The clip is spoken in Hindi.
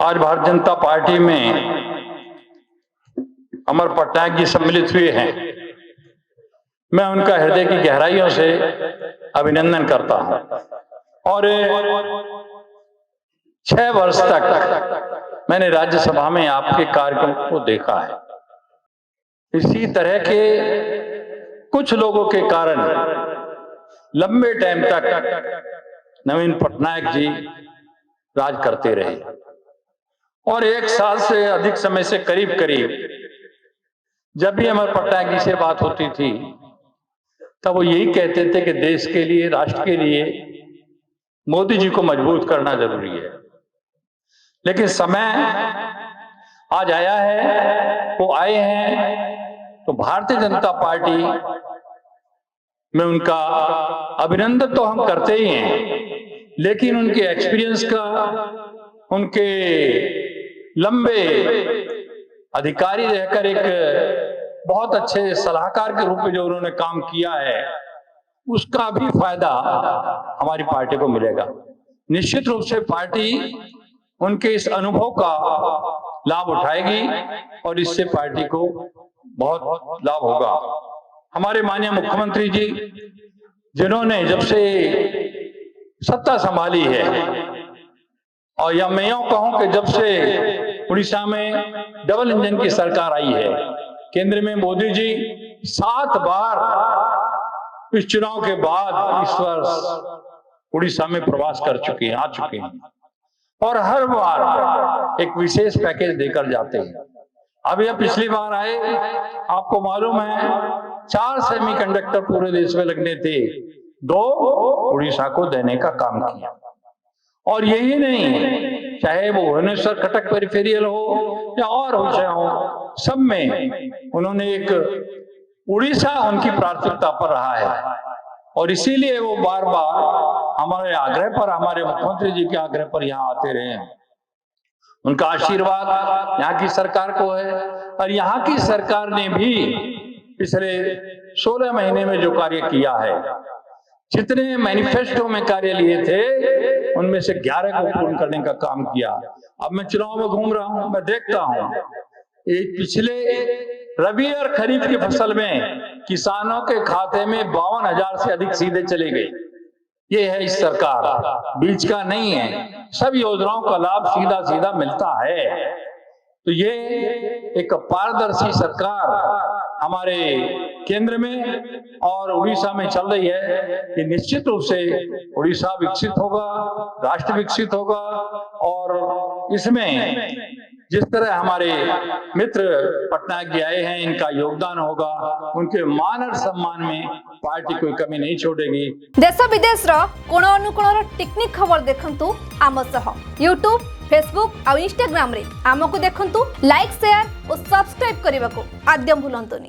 आज भारतीय जनता पार्टी में अमर पटनायक जी सम्मिलित हुए हैं। मैं उनका हृदय की गहराइयों से अभिनंदन करता हूं और 6 वर्ष तक मैंने राज्यसभा में आपके कार्यक्रम को देखा है। इसी तरह के कुछ लोगों के कारण लंबे टाइम तक नवीन पटनायक जी राज करते रहे और 1 साल से अधिक समय से करीब जब भी अमर पटनायक जी से बात होती थी तब वो यही कहते थे कि देश के लिए, राष्ट्र के लिए मोदी जी को मजबूत करना जरूरी है। लेकिन समय आज आया है, वो आए हैं, तो भारतीय जनता पार्टी में उनका अभिनंदन तो हम करते ही हैं, लेकिन उनके एक्सपीरियंस का, उनके लंबे अधिकारी रहकर एक बहुत अच्छे सलाहकार के रूप में जो उन्होंने काम किया है, उसका भी फायदा हमारी पार्टी को मिलेगा। निश्चित रूप से पार्टी उनके इस अनुभव का लाभ उठाएगी और इससे पार्टी को बहुत लाभ होगा। हमारे माननीय मुख्यमंत्री जी, जिन्होंने जब से सत्ता संभाली है, और या मैं यूं कहूं कि जब से उड़ीसा में डबल इंजन की सरकार आई है, केंद्र में मोदी जी 7 बार इस चुनाव के बाद इस वर्ष उड़ीसा में प्रवास कर चुके हैं, आ चुके हैं और हर बार एक विशेष पैकेज देकर जाते हैं। अभी अब पिछली बार आए, आपको मालूम है 4 सेमीकंडक्टर पूरे देश में लगने थे, 2 उड़ीसा को देने का काम किया। और यही नहीं, चाहे वो भुवनेश्वर कटक पेरिफेरियल हो या और हो, सब में उन्होंने एक उड़ीसा उनकी प्राथमिकता पर रहा है और इसीलिए वो बार बार हमारे आग्रह पर, हमारे मुख्यमंत्री जी के आग्रह पर यहाँ आते रहे हैं। उनका आशीर्वाद यहाँ की सरकार को है और यहाँ की सरकार ने भी पिछले 16 महीने में जो कार्य किया है, जितने मैनिफेस्टो में कार्य लिए थे उनमें से 11 को पूर्ण करने का काम किया। अब मैं चुनाव में घूम रहा हूं, मैं देखता हूं पिछले रबी और खरीफ की फसल में किसानों के खाते में 52,000 से अधिक सीधे चले गए। ये है इस सरकार, बीच का नहीं है, सब योजनाओं का लाभ सीधा सीधा मिलता है। तो ये एक पारदर्शी सरकार हमारे केंद्र में और उड़ीसा में चल रही है। ये निश्चित रूप से उड़ीसा विकसित होगा, राष्ट्र विकसित होगा और इसमें जिस तरह हमारे मित्र पटनायक जी आए हैं, इनका योगदान होगा, उनके मान और सम्मान में पार्टी कोई कमी नहीं छोड़ेगी। देश विदेश कोण अनुकोण टेक्निक खबर देखंतु आम सह यूट्यूब, फेसबुक और इंस्टाग्राम रे आमको देखंतु, लाइक, शेयर और सब्सक्राइब करने को आद्यम भूलंतुनी।